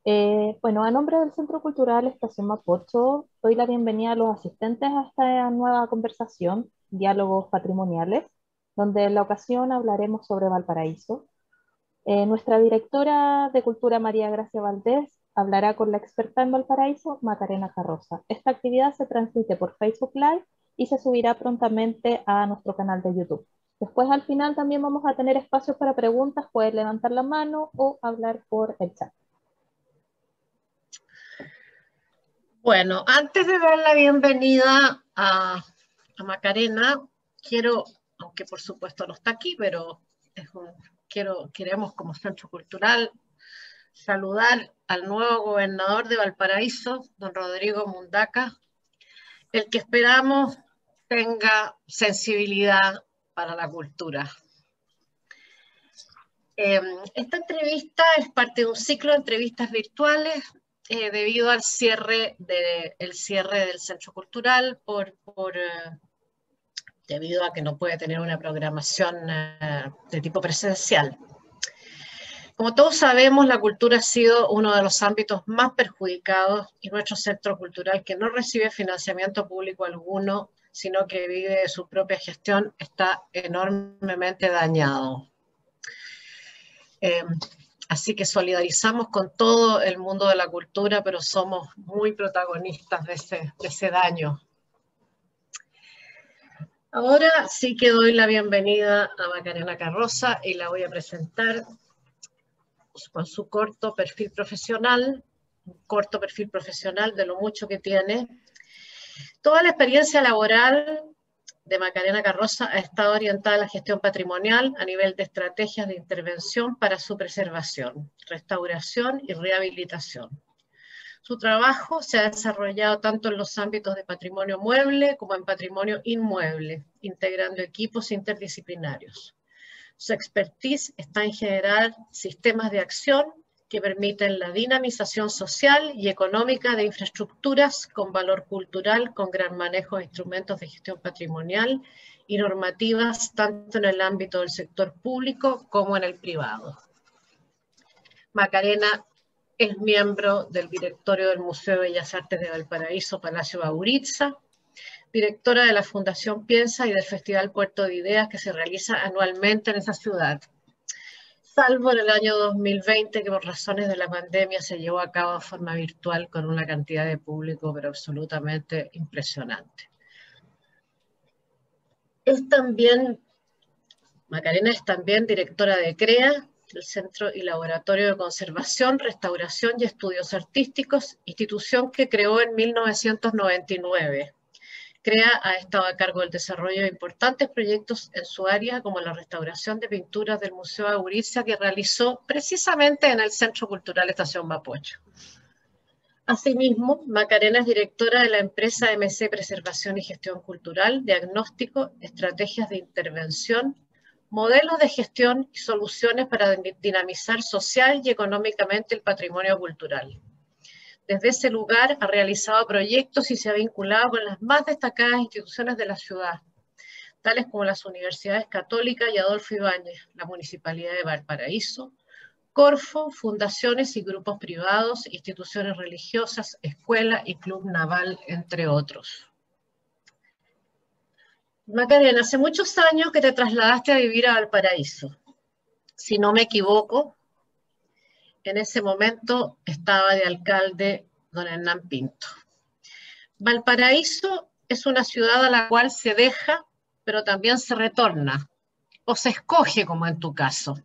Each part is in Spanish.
Bueno, a nombre del Centro Cultural Estación Mapocho, doy la bienvenida a los asistentes a esta nueva conversación, Diálogos Patrimoniales, donde en la ocasión hablaremos sobre Valparaíso. Nuestra directora de Cultura, María Gracia Valdés, hablará con la experta en Valparaíso, Macarena Carroza. Esta actividad se transmite por Facebook Live y se subirá prontamente a nuestro canal de YouTube. Después, al final, también vamos a tener espacios para preguntas, puedes levantar la mano o hablar por el chat. Bueno, antes de dar la bienvenida a Macarena, quiero, aunque por supuesto no está aquí, pero queremos como Centro Cultural saludar al nuevo gobernador de Valparaíso, don Rodrigo Mundaca, el que esperamos tenga sensibilidad para la cultura. Esta entrevista es parte de un ciclo de entrevistas virtuales debido al cierre del Centro Cultural debido a que no puede tener una programación de tipo presencial. Como todos sabemos, la cultura ha sido uno de los ámbitos más perjudicados y nuestro centro cultural, que no recibe financiamiento público alguno, sino que vive de su propia gestión, está enormemente dañado. Así que solidarizamos con todo el mundo de la cultura, pero somos muy protagonistas de ese daño. Ahora sí que doy la bienvenida a Macarena Carroza y la voy a presentar con su corto perfil profesional, un corto perfil profesional de lo mucho que tiene. Toda la experiencia laboral de Macarena Carroza ha estado orientada a la gestión patrimonial a nivel de estrategias de intervención para su preservación, restauración y rehabilitación. Su trabajo se ha desarrollado tanto en los ámbitos de patrimonio mueble como en patrimonio inmueble, integrando equipos interdisciplinarios. Su expertise está en generar sistemas de acción que permiten la dinamización social y económica de infraestructuras con valor cultural, con gran manejo de instrumentos de gestión patrimonial y normativas tanto en el ámbito del sector público como en el privado. Macarena es miembro del directorio del Museo de Bellas Artes de Valparaíso, Palacio Bauritza, directora de la Fundación Piensa y del Festival Puerto de Ideas que se realiza anualmente en esa ciudad. Salvo en el año 2020, que por razones de la pandemia se llevó a cabo de forma virtual con una cantidad de público pero absolutamente impresionante. Macarena es también directora de CREA, el Centro y Laboratorio de Conservación, Restauración y Estudios Artísticos, institución que creó en 1999. CREA ha estado a cargo del desarrollo de importantes proyectos en su área, como la restauración de pinturas del Museo Bauritza, que realizó precisamente en el Centro Cultural Estación Mapocho. Asimismo, Macarena es directora de la empresa MC Preservación y Gestión Cultural, Diagnóstico, Estrategias de Intervención, Modelos de Gestión y Soluciones para dinamizar social y económicamente el patrimonio cultural. Desde ese lugar ha realizado proyectos y se ha vinculado con las más destacadas instituciones de la ciudad, tales como las Universidades Católica y Adolfo Ibáñez, la Municipalidad de Valparaíso, Corfo, fundaciones y grupos privados, instituciones religiosas, escuela y club naval, entre otros. Macarena, hace muchos años que te trasladaste a vivir a Valparaíso. Si no me equivoco, en ese momento estaba de alcalde don Hernán Pinto. Valparaíso es una ciudad a la cual se deja, pero también se retorna, o se escoge como en tu caso.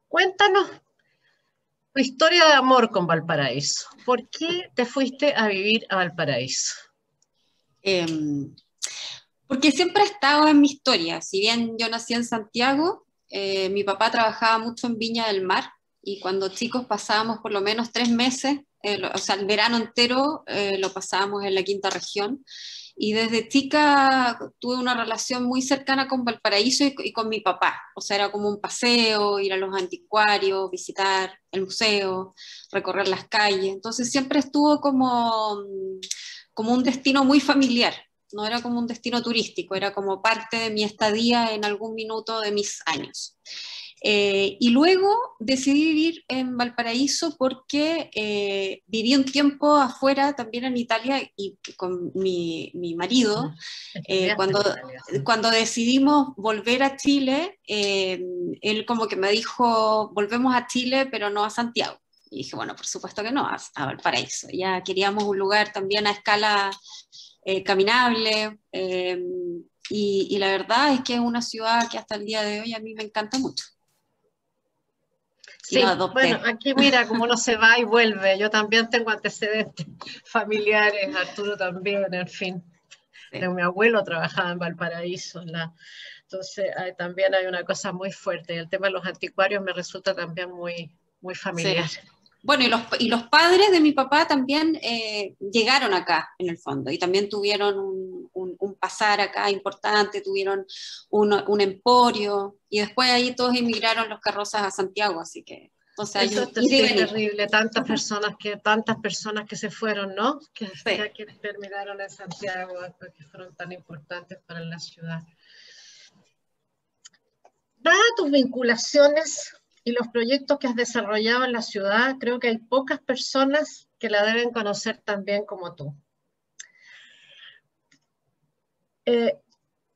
Cuéntanos tu historia de amor con Valparaíso. ¿Por qué te fuiste a vivir a Valparaíso? Porque siempre ha estado en mi historia. Si bien yo nací en Santiago, mi papá trabajaba mucho en Viña del Mar y cuando chicos pasábamos por lo menos 3 meses, o sea, el verano entero lo pasábamos en la quinta región. Y desde chica tuve una relación muy cercana con Valparaíso y con mi papá. O sea, era como un paseo, ir a los anticuarios, visitar el museo, recorrer las calles. Entonces siempre estuvo como un destino muy familiar. No era como un destino turístico, era como parte de mi estadía en algún minuto de mis años. Y luego decidí vivir en Valparaíso porque viví un tiempo afuera, también en Italia, y con mi marido, cuando decidimos volver a Chile, él como que me dijo, volvemos a Chile, pero no a Santiago. Y dije, bueno, por supuesto que no, a Valparaíso. Ya queríamos un lugar también a escala caminable, y la verdad es que es una ciudad que hasta el día de hoy a mí me encanta mucho. Sí, bueno, aquí mira cómo uno se va y vuelve. Yo también tengo antecedentes familiares, Arturo también, en fin. Sí. Mi abuelo trabajaba en Valparaíso, entonces también hay una cosa muy fuerte. Y el tema de los anticuarios me resulta también muy, muy familiar. Sí. Bueno, y los padres de mi papá también llegaron acá, en el fondo, y también tuvieron un pasar acá importante, tuvieron un emporio, y después ahí todos emigraron los Carrozas a Santiago, así que... Entonces, eso es terrible, tantas personas que se fueron, ¿no? Que terminaron en Santiago, que fueron tan importantes para la ciudad. Dadas tus vinculaciones y los proyectos que has desarrollado en la ciudad, creo que hay pocas personas que la deben conocer tan bien como tú.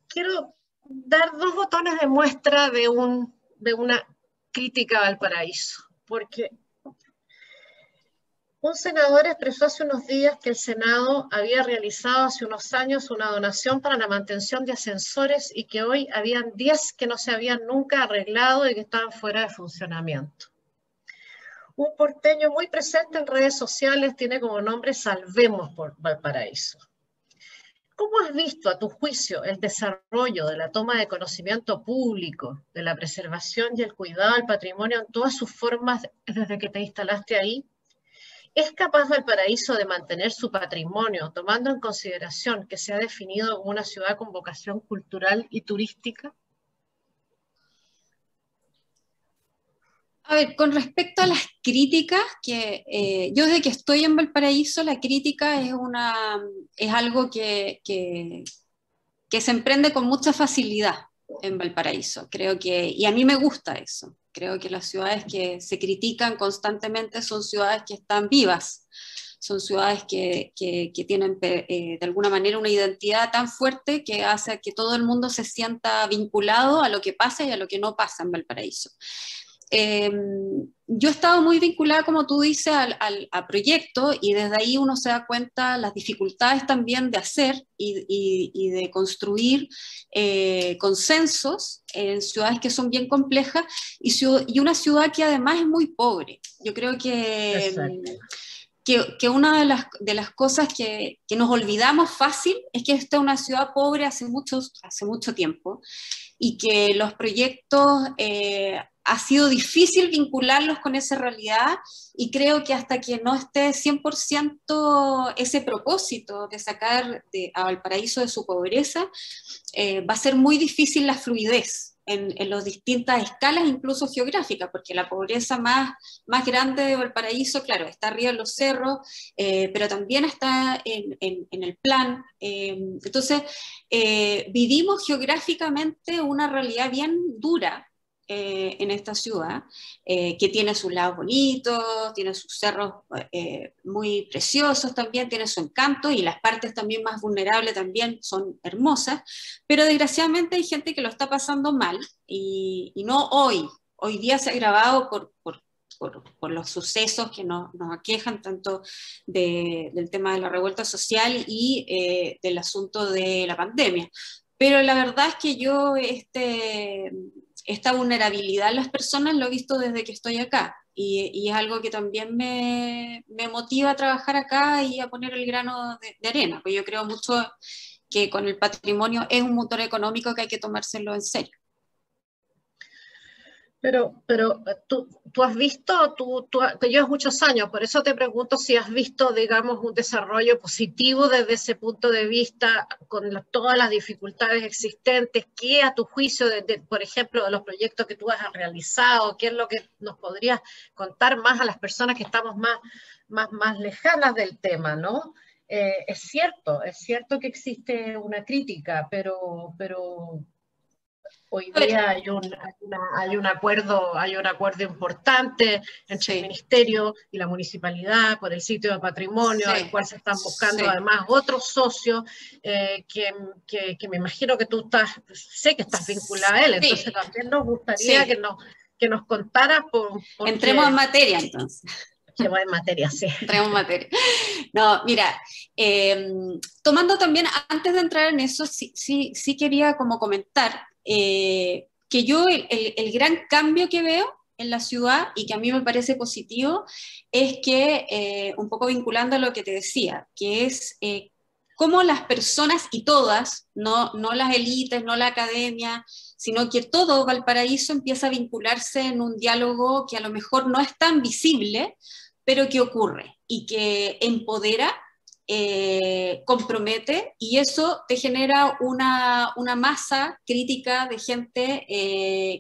Quiero dar 2 botones de muestra de una crítica a Valparaíso, porque un senador expresó hace unos días que el Senado había realizado hace unos años una donación para la mantención de ascensores y que hoy habían 10 que no se habían nunca arreglado y que estaban fuera de funcionamiento. Un porteño muy presente en redes sociales tiene como nombre Salvemos por Valparaíso. ¿Cómo has visto, a tu juicio, el desarrollo de la toma de conocimiento público, de la preservación y el cuidado del patrimonio en todas sus formas desde que te instalaste ahí? ¿Es capaz Valparaíso de mantener su patrimonio, tomando en consideración que se ha definido como una ciudad con vocación cultural y turística? A ver, con respecto a las críticas, que yo desde que estoy en Valparaíso, la crítica es algo que se emprende con mucha facilidad en Valparaíso. Y a mí me gusta eso. Creo que las ciudades que se critican constantemente son ciudades que están vivas, son ciudades que tienen de alguna manera una identidad tan fuerte que hace que todo el mundo se sienta vinculado a lo que pasa y a lo que no pasa en Valparaíso. Yo he estado muy vinculada, como tú dices, a proyectos, y desde ahí uno se da cuenta las dificultades también de hacer y de construir consensos en ciudades que son bien complejas y una ciudad que además es muy pobre. Yo creo que una de las cosas que nos olvidamos fácil es que esta es una ciudad pobre hace mucho tiempo, y que los proyectos ha sido difícil vincularlos con esa realidad, y creo que hasta que no esté 100% ese propósito de sacar a Valparaíso de su pobreza, va a ser muy difícil la fluidez en las distintas escalas, incluso geográficas, porque la pobreza más grande de Valparaíso, claro, está arriba en los cerros, pero también está en el plan. Entonces, vivimos geográficamente una realidad bien dura en esta ciudad, que tiene sus lados bonitos, tiene sus cerros muy preciosos también, tiene su encanto, y las partes también más vulnerables también son hermosas, pero desgraciadamente hay gente que lo está pasando mal, y no hoy día se ha agravado por los sucesos que nos aquejan, tanto del tema de la revuelta social y del asunto de la pandemia. Pero la verdad es que yo esta vulnerabilidad en las personas lo he visto desde que estoy acá, y es algo que también me motiva a trabajar acá y a poner el grano de arena, porque yo creo mucho que con el patrimonio es un motor económico que hay que tomárselo en serio. Pero tú has visto, tú llevas muchos años, por eso te pregunto si has visto, digamos, un desarrollo positivo desde ese punto de vista, con todas las dificultades existentes, ¿qué a tu juicio, por ejemplo, de los proyectos que tú has realizado, qué es lo que nos podrías contar más a las personas que estamos más lejanas del tema, ¿no? Es cierto que existe una crítica, pero Hoy día hay un acuerdo importante entre el Ministerio y la Municipalidad por el sitio de patrimonio, al cual se están buscando además otros socios que me imagino que sé que estás vinculada a él, entonces también nos gustaría que nos contaras Entremos en materia, entonces. Entremos en materia, sí. Entremos en materia. No, mira, tomando también, antes de entrar en eso, sí quería como comentar que yo el gran cambio que veo en la ciudad y que a mí me parece positivo es que, un poco vinculando a lo que te decía, que es cómo las personas y todas, no las élites, no la academia, sino que todo Valparaíso empieza a vincularse en un diálogo que a lo mejor no es tan visible, pero que ocurre y que empodera, compromete, y eso te genera una masa crítica de gente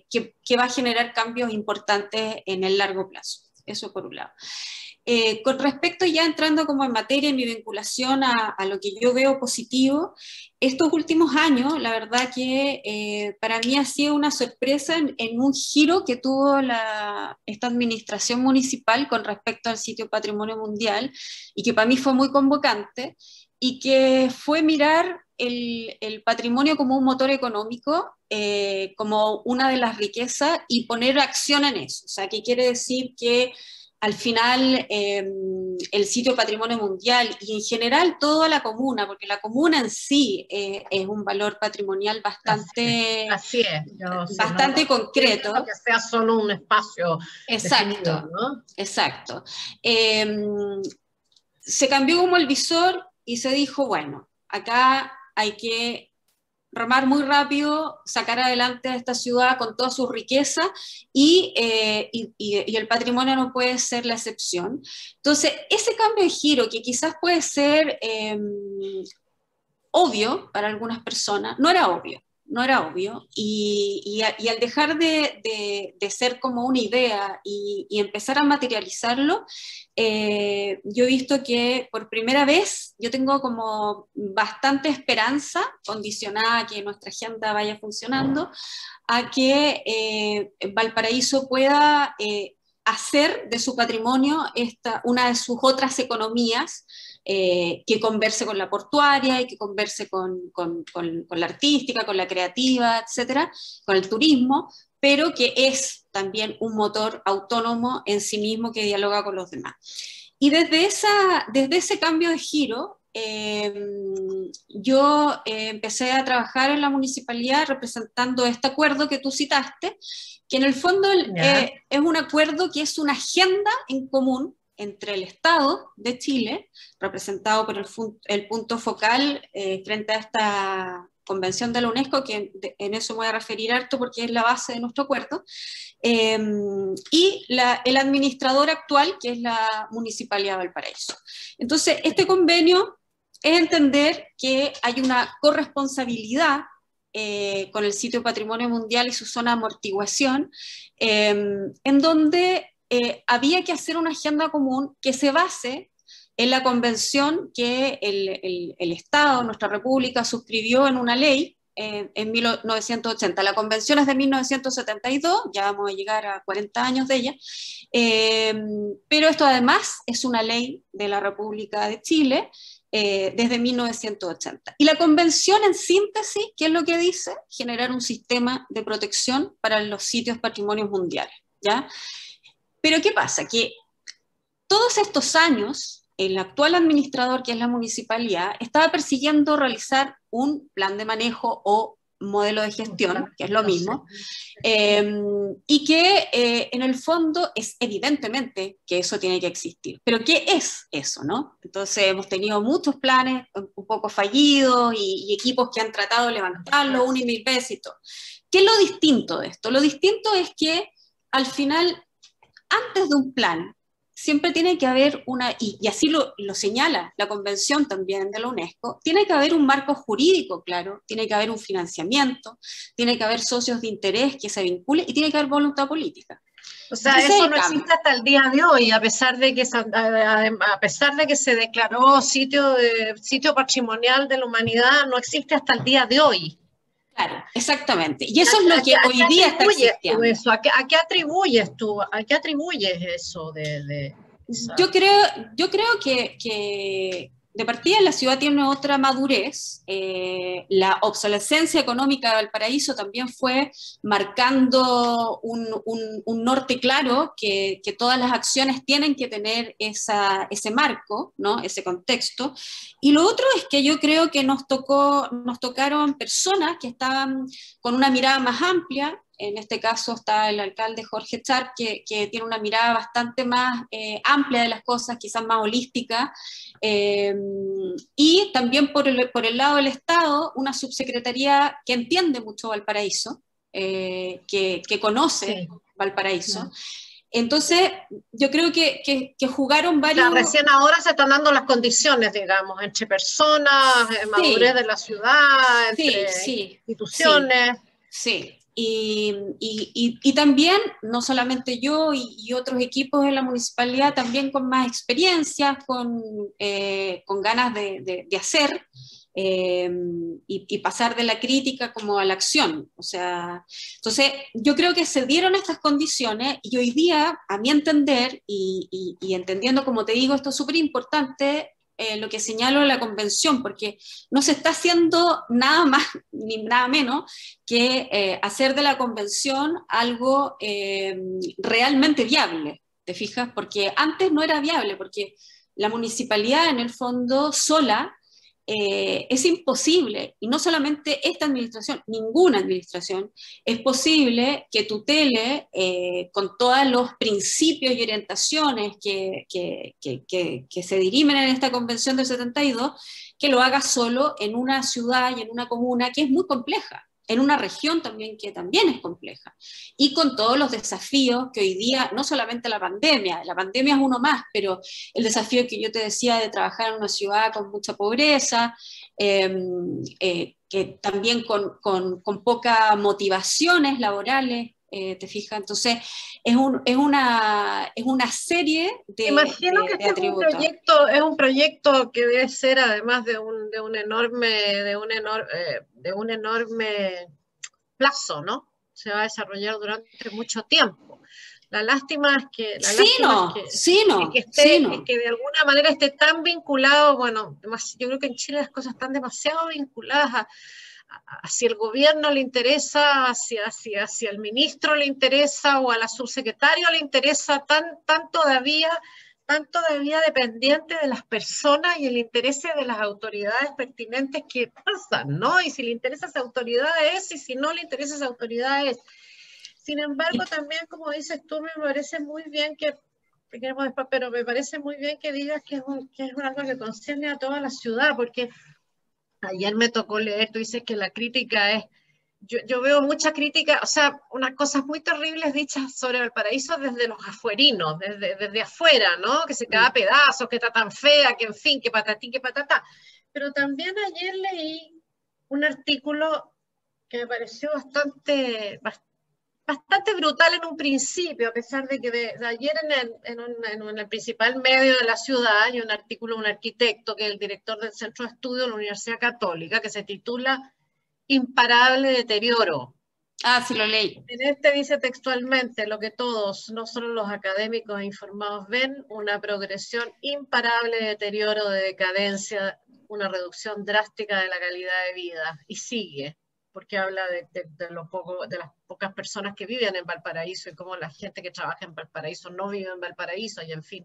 que va a generar cambios importantes en el largo plazo. Eso por un lado. Con respecto, ya entrando como en materia, en mi vinculación a lo que yo veo positivo, estos últimos años, la verdad que para mí ha sido una sorpresa en un giro que tuvo esta administración municipal con respecto al sitio Patrimonio Mundial, y que para mí fue muy convocante, y que fue mirar el patrimonio como un motor económico, como una de las riquezas, y poner acción en eso. O sea, ¿qué quiere decir? Que al final el sitio Patrimonio Mundial y en general toda la comuna, porque la comuna en sí es un valor patrimonial bastante, bastante concreto. Que sea solo un espacio definido, ¿no? Exacto. Se cambió como el visor y se dijo, bueno, acá hay que remar muy rápido, sacar adelante a esta ciudad con toda su riqueza, y el patrimonio no puede ser la excepción. Entonces, ese cambio de giro, que quizás puede ser obvio para algunas personas, no era obvio, y al dejar de ser como una idea y empezar a materializarlo, yo he visto que por primera vez yo tengo como bastante esperanza, condicionada a que nuestra agenda vaya funcionando, a que Valparaíso pueda hacer de su patrimonio una de sus otras economías, que converse con la portuaria y que converse con la artística, con la creativa, etcétera, con el turismo, pero que es también un motor autónomo en sí mismo que dialoga con los demás. Y desde ese cambio de giro, yo empecé a trabajar en la municipalidad representando este acuerdo que tú citaste, que en el fondo es un acuerdo que es una agenda en común entre el Estado de Chile, representado por el punto focal frente a esta convención de la UNESCO, que en eso me voy a referir harto porque es la base de nuestro acuerdo, y el administrador actual, que es la Municipalidad de Valparaíso. Entonces, este convenio es entender que hay una corresponsabilidad con el sitio Patrimonio Mundial y su zona de amortiguación, en donde había que hacer una agenda común que se base en la convención que el Estado, nuestra República, suscribió en una ley en 1980. La convención es de 1972, ya vamos a llegar a 40 años de ella, pero esto además es una ley de la República de Chile desde 1980. Y la convención, en síntesis, ¿qué es lo que dice? Generar un sistema de protección para los sitios patrimonios mundiales, ¿ya? Pero ¿qué pasa? Que todos estos años, el actual administrador, que es la municipalidad, estaba persiguiendo realizar un plan de manejo o modelo de gestión, que es lo mismo, y que en el fondo es evidentemente que eso tiene que existir. Pero ¿qué es eso, no? Entonces hemos tenido muchos planes un poco fallidos y equipos que han tratado de levantarlo una y mil veces y todo. ¿Qué es lo distinto de esto? Lo distinto es que al final, antes de un plan, siempre tiene que haber y así lo señala la convención también de la UNESCO, tiene que haber un marco jurídico claro, tiene que haber un financiamiento, tiene que haber socios de interés que se vinculen y tiene que haber voluntad política. O sea, eso no existe hasta el día de hoy, a pesar de que se declaró sitio patrimonial de la humanidad, no existe hasta el día de hoy. Claro, exactamente. Y eso es lo que hoy día está existiendo. Eso? ¿A qué atribuyes tú? ¿A qué atribuyes eso de esa... Yo creo que de partida la ciudad tiene otra madurez. La obsolescencia económica de Valparaíso también fue marcando un norte claro que todas las acciones tienen que tener ese marco, ¿no? Ese contexto. Y lo otro es que yo creo que nos tocaron personas que estaban con una mirada más amplia. En este caso está el alcalde Jorge Char, que tiene una mirada bastante más amplia de las cosas, quizás más holística, y también por el lado del Estado, una subsecretaría que entiende mucho Valparaíso, que conoce Sí. Valparaíso. Entonces, yo creo que jugaron varios... O sea, recién ahora se están dando las condiciones, digamos, entre personas, madurez de la ciudad, entre instituciones. Sí. Y también, no solamente yo y otros equipos de la municipalidad, también con más experiencias, con ganas de hacer y pasar de la crítica como a la acción. O sea, entonces yo creo que se dieron estas condiciones y hoy día, a mi entender, y entendiendo, como te digo, esto es súper importante, lo que señalo en la convención, porque no se está haciendo nada más ni nada menos que hacer de la convención algo realmente viable, ¿te fijas? Porque antes no era viable, porque la municipalidad en el fondo sola es imposible, y no solamente esta administración, ninguna administración, es posible que tutele con todos los principios y orientaciones que se dirimen en esta convención del 72, que lo haga solo en una ciudad y en una comuna que es muy compleja, en una región también que también es compleja, y con todos los desafíos que hoy día, no solamente la pandemia es uno más, pero el desafío que yo te decía de trabajar en una ciudad con mucha pobreza, que también con pocas motivaciones laborales, ¿te fijas? Entonces, es una serie Imagino que de este atributos. es un proyecto que debe ser, además de un enorme plazo, ¿no? Se va a desarrollar durante mucho tiempo. La lástima es que de alguna manera esté tan vinculado, bueno, yo creo que en Chile las cosas están demasiado vinculadas si el gobierno le interesa, si el ministro le interesa o a la subsecretaria le interesa, tan todavía dependiente de las personas y el interés de las autoridades pertinentes que pasan, ¿no? Y si le interesa a esa autoridad es, y si no le interesa a esa autoridad es. Sin embargo, también, como dices tú, me parece muy bien pero me parece muy bien que digas que es algo que concierne a toda la ciudad, porque ayer me tocó leer, tú dices que la crítica es, yo veo mucha crítica, o sea, unas cosas muy terribles dichas sobre Valparaíso desde los afuerinos, desde afuera, ¿no? Que se cae a pedazos, que está tan fea, que en fin, que patatí, que patatá. Pero también ayer leí un artículo que me pareció bastante brutal en un principio, a pesar de que de ayer en el principal medio de la ciudad hay un artículo de un arquitecto que es el director del Centro de Estudio de la Universidad Católica, que se titula Imparable deterioro. Ah, sí, lo leí. En este dice textualmente lo que todos, no solo los académicos e informados, ven: una progresión imparable de deterioro, de decadencia, una reducción drástica de la calidad de vida. Y sigue, porque habla de las pocas personas que viven en Valparaíso y cómo la gente que trabaja en Valparaíso no vive en Valparaíso, y en fin.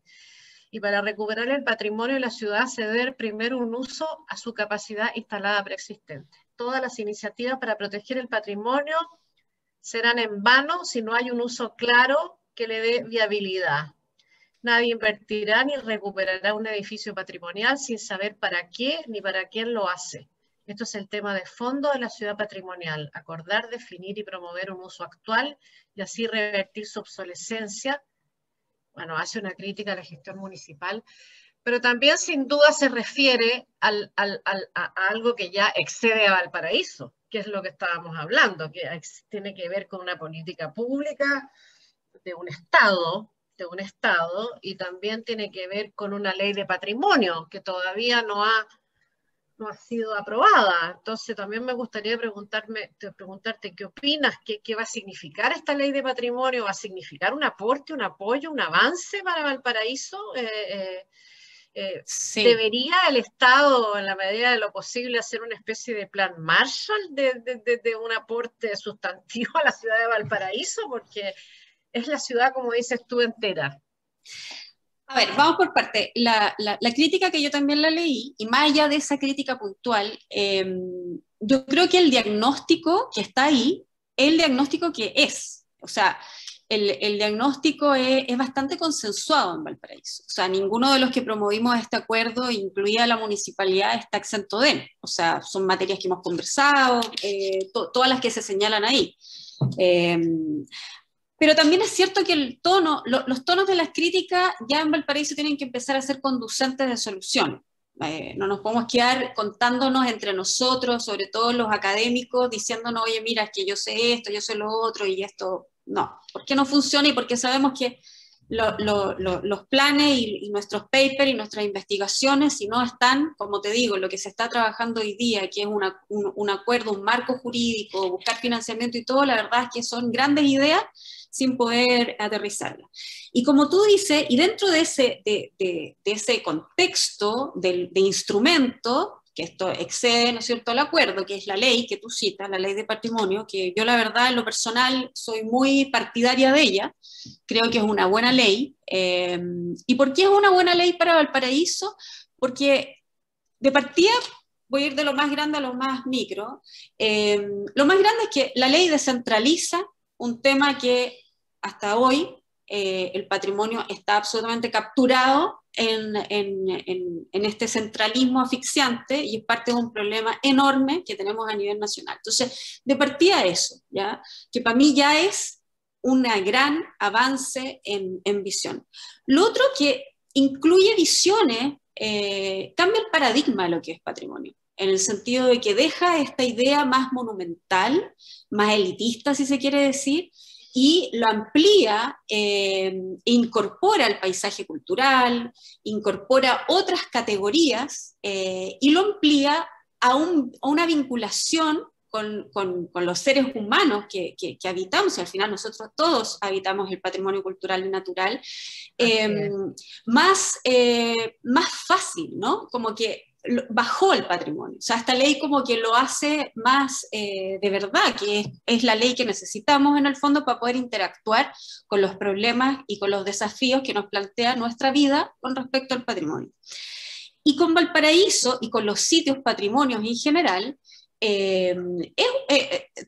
Y para recuperar el patrimonio de la ciudad se debe primero un uso a su capacidad instalada preexistente. Todas las iniciativas para proteger el patrimonio serán en vano si no hay un uso claro que le dé viabilidad. Nadie invertirá ni recuperará un edificio patrimonial sin saber para qué ni para quién lo hace. Esto es el tema de fondo de la ciudad patrimonial: acordar, definir y promover un uso actual y así revertir su obsolescencia. Bueno, hace una crítica a la gestión municipal, pero también sin duda se refiere a algo que ya excede a Valparaíso, que es lo que estábamos hablando, que tiene que ver con una política pública de un Estado, y también tiene que ver con una ley de patrimonio que todavía no ha no ha sido aprobada. Entonces también me gustaría preguntarte qué opinas, qué va a significar esta ley de patrimonio, va a significar un aporte, un apoyo, un avance para Valparaíso. Sí. ¿Debería el Estado, en la medida de lo posible, hacer una especie de plan Marshall de un aporte sustantivo a la ciudad de Valparaíso? Porque es la ciudad, como dices tú, entera. A ver, vamos por parte. La crítica que yo también la leí, y más allá de esa crítica puntual, yo creo que el diagnóstico que está ahí, el diagnóstico que es, o sea, el diagnóstico es bastante consensuado en Valparaíso. O sea, ninguno de los que promovimos este acuerdo, incluida la municipalidad, está exento de él. O sea, son materias que hemos conversado, todas las que se señalan ahí. Pero también es cierto que el tono, los tonos de las críticas ya en Valparaíso tienen que empezar a ser conducentes de soluciones. No nos podemos quedar contándonos entre nosotros, sobre todo los académicos, diciéndonos, oye, mira, es que yo sé esto, yo sé lo otro, y esto no. ¿Por qué no funciona? Y porque sabemos que los planes y nuestros papers y nuestras investigaciones, si no están, como te digo, lo que se está trabajando hoy día, que es un acuerdo, un marco jurídico, buscar financiamiento y todo, la verdad es que son grandes ideas sin poder aterrizarlas. Y como tú dices, y dentro de ese contexto de instrumento, que esto excede, ¿no es cierto?, el acuerdo, que es la ley que tú citas, la ley de patrimonio, que yo la verdad en lo personal soy muy partidaria de ella, creo que es una buena ley. ¿Y por qué es una buena ley para Valparaíso? Porque de partida, voy a ir de lo más grande a lo más micro, lo más grande es que la ley descentraliza un tema que hasta hoy el patrimonio está absolutamente capturado en este centralismo asfixiante y es parte de un problema enorme que tenemos a nivel nacional. Entonces, de partida eso, ¿ya? Que para mí ya es un gran avance en visión. Lo otro que incluye visiones, cambia el paradigma de lo que es patrimonio, en el sentido de que deja esta idea más monumental, más elitista, si se quiere decir, y lo amplía, incorpora el paisaje cultural, incorpora otras categorías y lo amplía a una vinculación con los seres humanos que habitamos, y al final nosotros todos habitamos el patrimonio cultural y natural, más fácil, ¿no? Como que bajó el patrimonio. O sea, esta ley como que lo hace más de verdad, que es la ley que necesitamos en el fondo para poder interactuar con los problemas y con los desafíos que nos plantea nuestra vida con respecto al patrimonio. Y con Valparaíso y con los sitios patrimonios en general,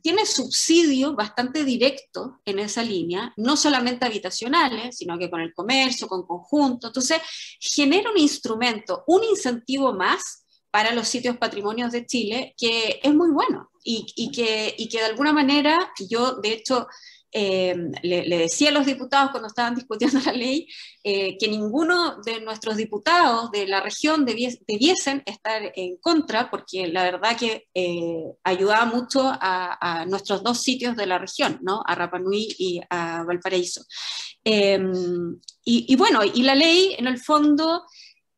tiene subsidios bastante directos en esa línea, no solamente habitacionales, sino que con el comercio, con conjunto. Entonces, genera un instrumento, un incentivo más para los sitios patrimonios de Chile, que es muy bueno y que de alguna manera yo, de hecho, le decía a los diputados cuando estaban discutiendo la ley que ninguno de nuestros diputados de la región debiesen estar en contra, porque la verdad que ayudaba mucho a nuestros dos sitios de la región, ¿no? A Rapa Nui y a Valparaíso. Y bueno, y la ley, en el fondo,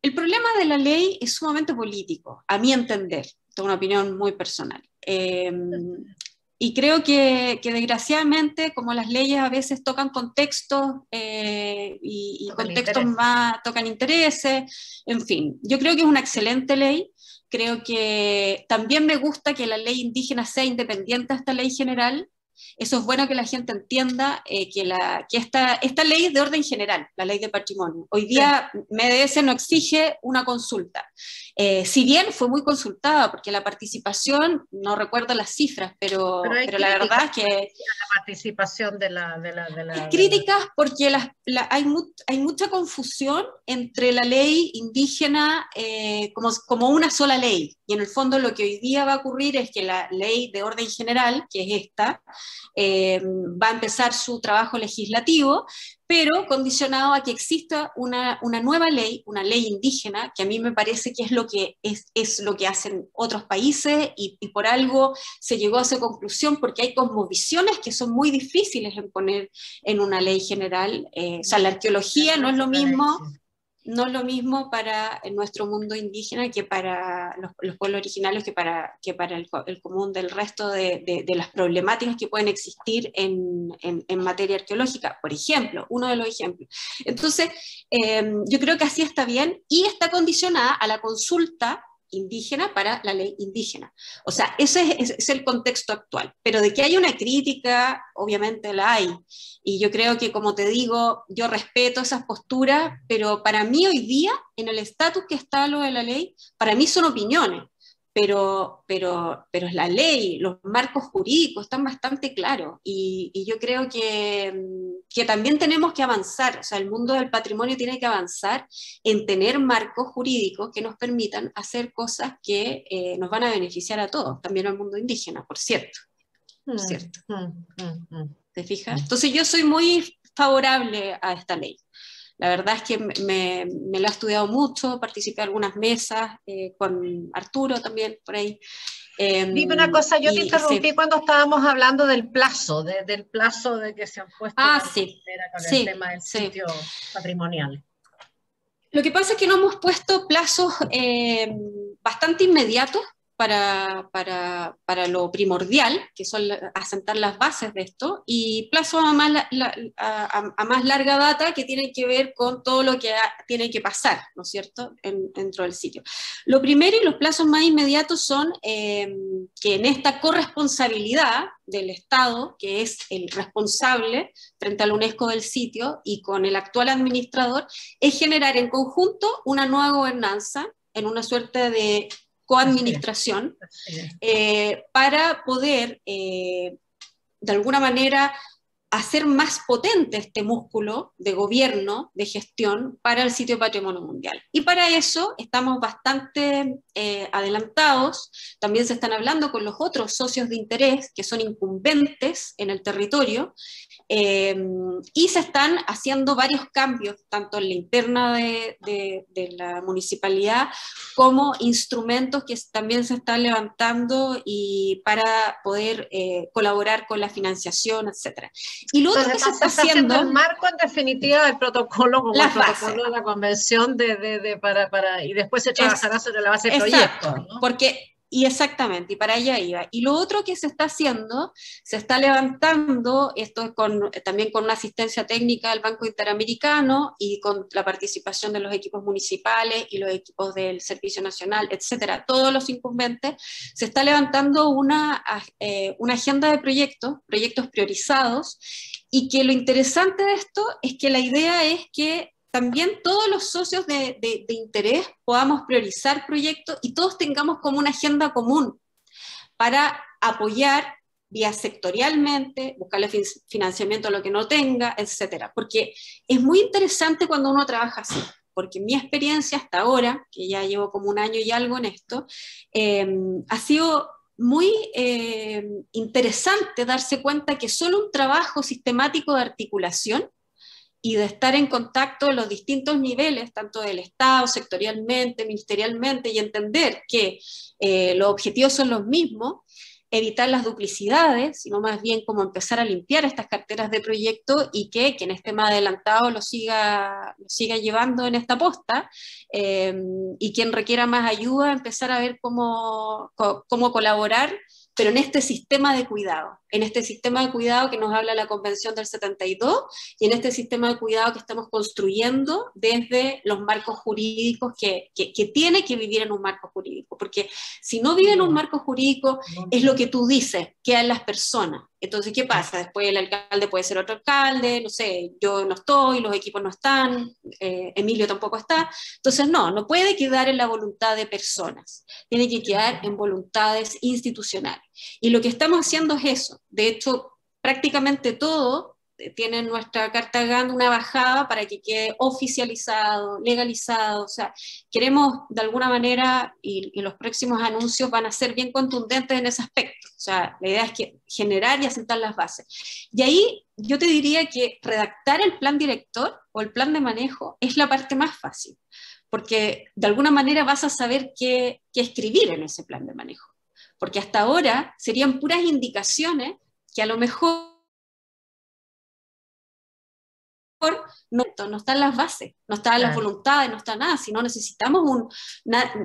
el problema de la ley es sumamente político, a mi entender, tengo una opinión muy personal. Y creo que desgraciadamente, como las leyes a veces tocan contextos y contextos más tocan intereses, en fin, yo creo que es una excelente ley. Creo que también me gusta que la ley indígena sea independiente a esta ley general. Eso es bueno que la gente entienda que esta ley es de orden general, la ley de patrimonio. Hoy día MDS no exige una consulta. Si bien fue muy consultada, porque la participación, no recuerdo las cifras, pero la verdad es que... La participación de la hay críticas porque hay mucha confusión entre la ley indígena como una sola ley. Y en el fondo lo que hoy día va a ocurrir es que la ley de orden general, que es esta, va a empezar su trabajo legislativo, pero condicionado a que exista una nueva ley, una ley indígena, que a mí me parece que es lo que hacen otros países y por algo se llegó a esa conclusión, porque hay cosmovisiones que son muy difíciles en poner en una ley general. O sea, la arqueología no es lo mismo. no es lo mismo para nuestro mundo indígena que para los pueblos originarios, que para el común del resto de las problemáticas que pueden existir en materia arqueológica, por ejemplo, uno de los ejemplos. Entonces, yo creo que así está bien y está condicionada a la consulta indígena para la ley indígena. O sea, ese es el contexto actual. Pero de que hay una crítica, obviamente la hay. Y yo creo que, como te digo, yo respeto esas posturas, pero para mí hoy día, en el estatus que está lo de la ley, para mí son opiniones. Pero es la ley, los marcos jurídicos están bastante claros y yo creo que también tenemos que avanzar, o sea, el mundo del patrimonio tiene que avanzar en tener marcos jurídicos que nos permitan hacer cosas que nos van a beneficiar a todos, también al mundo indígena, por cierto. ¿Te fijas? Entonces yo soy muy favorable a esta ley. La verdad es que me lo he estudiado mucho, participé en algunas mesas, con Arturo también, por ahí. Dime una cosa, yo te interrumpí cuando estábamos hablando del plazo, del plazo de que se han puesto con el tema del sitio patrimonial. Lo que pasa es que no hemos puesto plazos bastante inmediatos para lo primordial, que son asentar las bases de esto, y plazos a más larga data que tienen que ver con todo lo que tiene que pasar, ¿no es cierto?, dentro del sitio. Lo primero y los plazos más inmediatos son que en esta corresponsabilidad del Estado, que es el responsable frente a la UNESCO del sitio y con el actual administrador, es generar en conjunto una nueva gobernanza en una suerte de coadministración, para poder, de alguna manera, hacer más potente este músculo de gobierno, de gestión para el sitio Patrimonio Mundial. Y para eso estamos bastante adelantados, también se están hablando con los otros socios de interés que son incumbentes en el territorio, y se están haciendo varios cambios, tanto en la interna de la municipalidad, como instrumentos que también se están levantando y para poder colaborar con la financiación, etc. Y lo otro que se está haciendo el marco, en definitiva, del protocolo, como el protocolo de la convención, y después se trabajará sobre la base de proyectos, ¿no? Porque exactamente, y para allá iba. Y lo otro que se está haciendo, se está levantando, esto es también con una asistencia técnica del Banco Interamericano y con la participación de los equipos municipales y los equipos del Servicio Nacional, etcétera, todos los incumbentes, se está levantando una agenda de proyectos priorizados, y que lo interesante de esto es que la idea es que también todos los socios de interés podamos priorizar proyectos y todos tengamos como una agenda común para apoyar vía sectorialmente, buscarle financiamiento a lo que no tenga, etcétera. Porque es muy interesante cuando uno trabaja así, porque mi experiencia hasta ahora, que ya llevo como 1 año y algo en esto, ha sido muy interesante darse cuenta que solo un trabajo sistemático de articulación y de estar en contacto en los distintos niveles, tanto del Estado, sectorialmente, ministerialmente, y entender que los objetivos son los mismos, evitar las duplicidades, sino más bien como empezar a limpiar estas carteras de proyecto y que quien esté más adelantado lo siga llevando en esta posta, y quien requiera más ayuda, empezar a ver cómo colaborar, pero en este sistema de cuidado, que nos habla la Convención del 72, y en este sistema de cuidado que estamos construyendo desde los marcos jurídicos, que tiene que vivir en un marco jurídico, porque si no vive en un marco jurídico, es lo que tú dices, quedan las personas. Entonces, ¿qué pasa? Después el alcalde puede ser otro alcalde, no sé, yo no estoy, los equipos no están, Emilio tampoco está. Entonces, no puede quedar en la voluntad de personas, tiene que quedar en voluntades institucionales. Y lo que estamos haciendo es eso. De hecho, prácticamente todo tiene en nuestra carta GAN una bajada para que quede oficializado, legalizado. O sea, queremos de alguna manera, y los próximos anuncios van a ser bien contundentes en ese aspecto. O sea, la idea es generar y asentar las bases. Y ahí yo te diría que redactar el plan director o el plan de manejo es la parte más fácil, porque de alguna manera vas a saber qué escribir en ese plan de manejo. Porque hasta ahora serían puras indicaciones que a lo mejor no están las bases, no están las voluntades, no está nada, sino necesitamos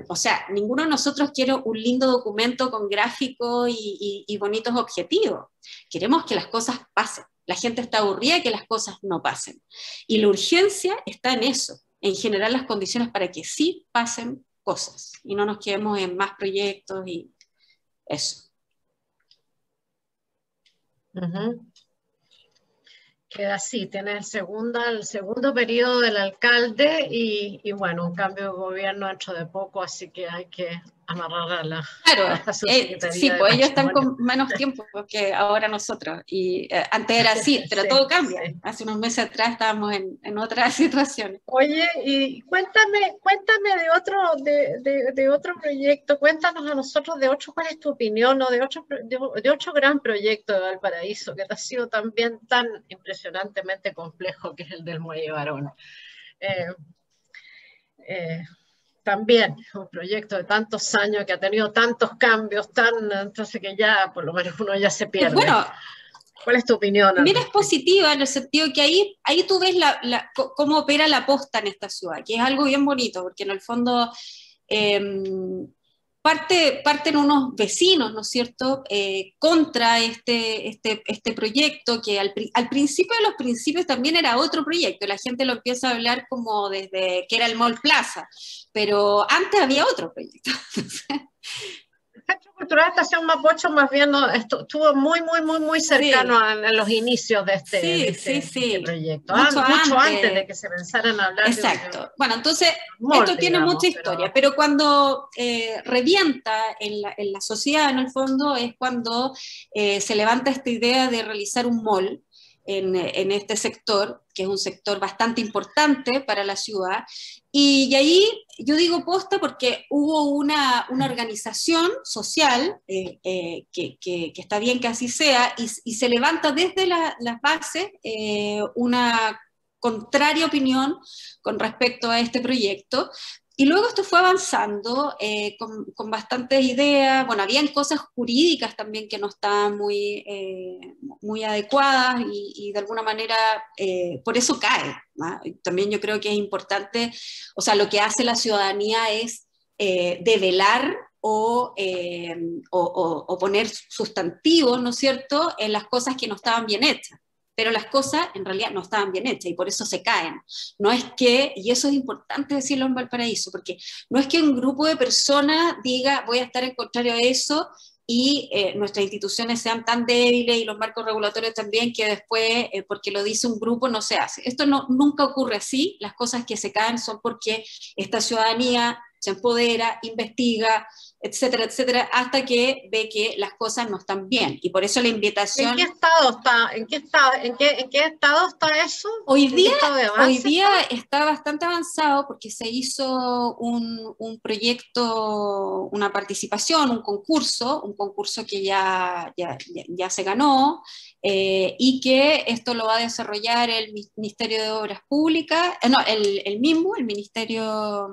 o sea, ninguno de nosotros quiere un lindo documento con gráficos y bonitos objetivos. Queremos que las cosas pasen. La gente está aburrida de que las cosas no pasen. Y la urgencia está en eso, en generar las condiciones para que sí pasen cosas y no nos quedemos en más proyectos y eso. Queda así, tiene el segundo periodo del alcalde y bueno, un cambio de gobierno dentro de poco, así que hay que amarrar a su secretaría sí, de pues ellos están patrimonio. con menos tiempo que ahora nosotros, y antes era así, pero Sí, todo cambia. Sí. Hace unos meses atrás estábamos en otra situación. Oye, y cuéntame de otro proyecto, cuéntanos a nosotros de otro, ¿cuál es tu opinión, ¿no? de otro gran proyecto de Valparaíso que te ha sido también tan impresionantemente complejo, que es el del Muelle Barón. También un proyecto de tantos años que ha tenido tantos cambios, entonces que ya por lo menos uno ya se pierde. Bueno, ¿cuál es tu opinión? también es positiva en el sentido que ahí tú ves cómo opera la posta en esta ciudad, que es algo bien bonito, porque en el fondo parten unos vecinos, ¿no es cierto?, contra este proyecto, que al principio de los principios también era otro proyecto, la gente lo empieza a hablar como desde que era el Mall Plaza, pero antes había otro proyecto. El Centro Cultural Estación Mapocho más bien estuvo muy cercano en los inicios de este proyecto. Mucho antes de que se pensaran a hablar. Exacto. Bueno, entonces molde, esto tiene mucha historia, pero cuando revienta en la sociedad, en el fondo, es cuando se levanta esta idea de realizar un mall en este sector, que es un sector bastante importante para la ciudad, y ahí yo digo posta porque hubo una organización social, que está bien que así sea, y se levanta desde las bases una contraria opinión con respecto a este proyecto. Y luego esto fue avanzando con bastantes ideas. Bueno, habían cosas jurídicas también que no estaban muy adecuadas y de alguna manera por eso cae, ¿no? También yo creo que es importante, o sea, lo que hace la ciudadanía es develar o poner sustantivos, ¿no es cierto?, en las cosas que no estaban bien hechas. Pero las cosas en realidad no estaban bien hechas y por eso se caen. No es que, y eso es importante decirlo en Valparaíso, porque no es que un grupo de personas diga voy a estar en contrario a eso y nuestras instituciones sean tan débiles y los marcos regulatorios también, que después, porque lo dice un grupo, no se hace. Esto nunca ocurre así. Las cosas que se caen son porque esta ciudadanía se empodera, investiga, etcétera, hasta que ve que las cosas no están bien. Y por eso la invitación... ¿En qué estado está? ¿En qué estado está eso? Hoy día está bastante avanzado porque se hizo un proyecto, una participación, un concurso que ya se ganó, y que esto lo va a desarrollar el Ministerio de Obras Públicas, el MIMBU, el Ministerio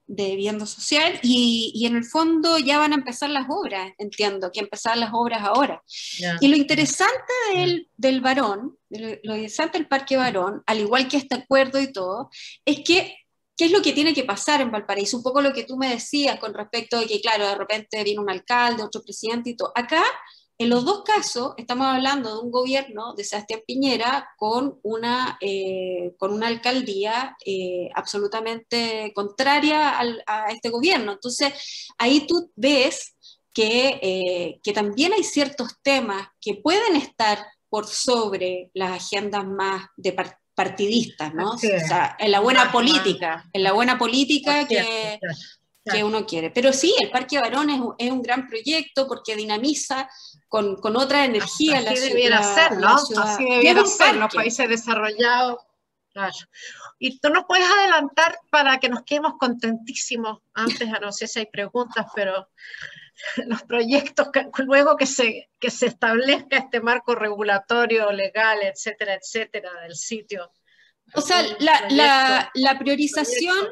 de Vivienda Social, y en el fondo ya van a empezar las obras, entiendo, que empezar las obras ahora. Y lo interesante del Barón, lo interesante del Parque Barón, al igual que este acuerdo y todo, es que ¿qué es lo que tiene que pasar en Valparaíso? Un poco lo que tú me decías con respecto a que, claro, de repente viene un alcalde, otro presidente y todo. Acá, en los dos casos, estamos hablando de un gobierno de Sebastián Piñera con una alcaldía absolutamente contraria a este gobierno. Entonces, ahí tú ves que también hay ciertos temas que pueden estar por sobre las agendas más partidistas, ¿no? O sea, en la buena política que uno quiere. Pero sí, el Parque Barón es un gran proyecto porque dinamiza con otra energía la ciudad. Así debiera ser, ¿no? Así debiera ser en los países desarrollados. Claro. Y tú nos puedes adelantar para que nos quedemos contentísimos antes, no sé si hay preguntas, pero los proyectos, luego que se establezca este marco regulatorio, legal, etcétera, del sitio. O sea, la priorización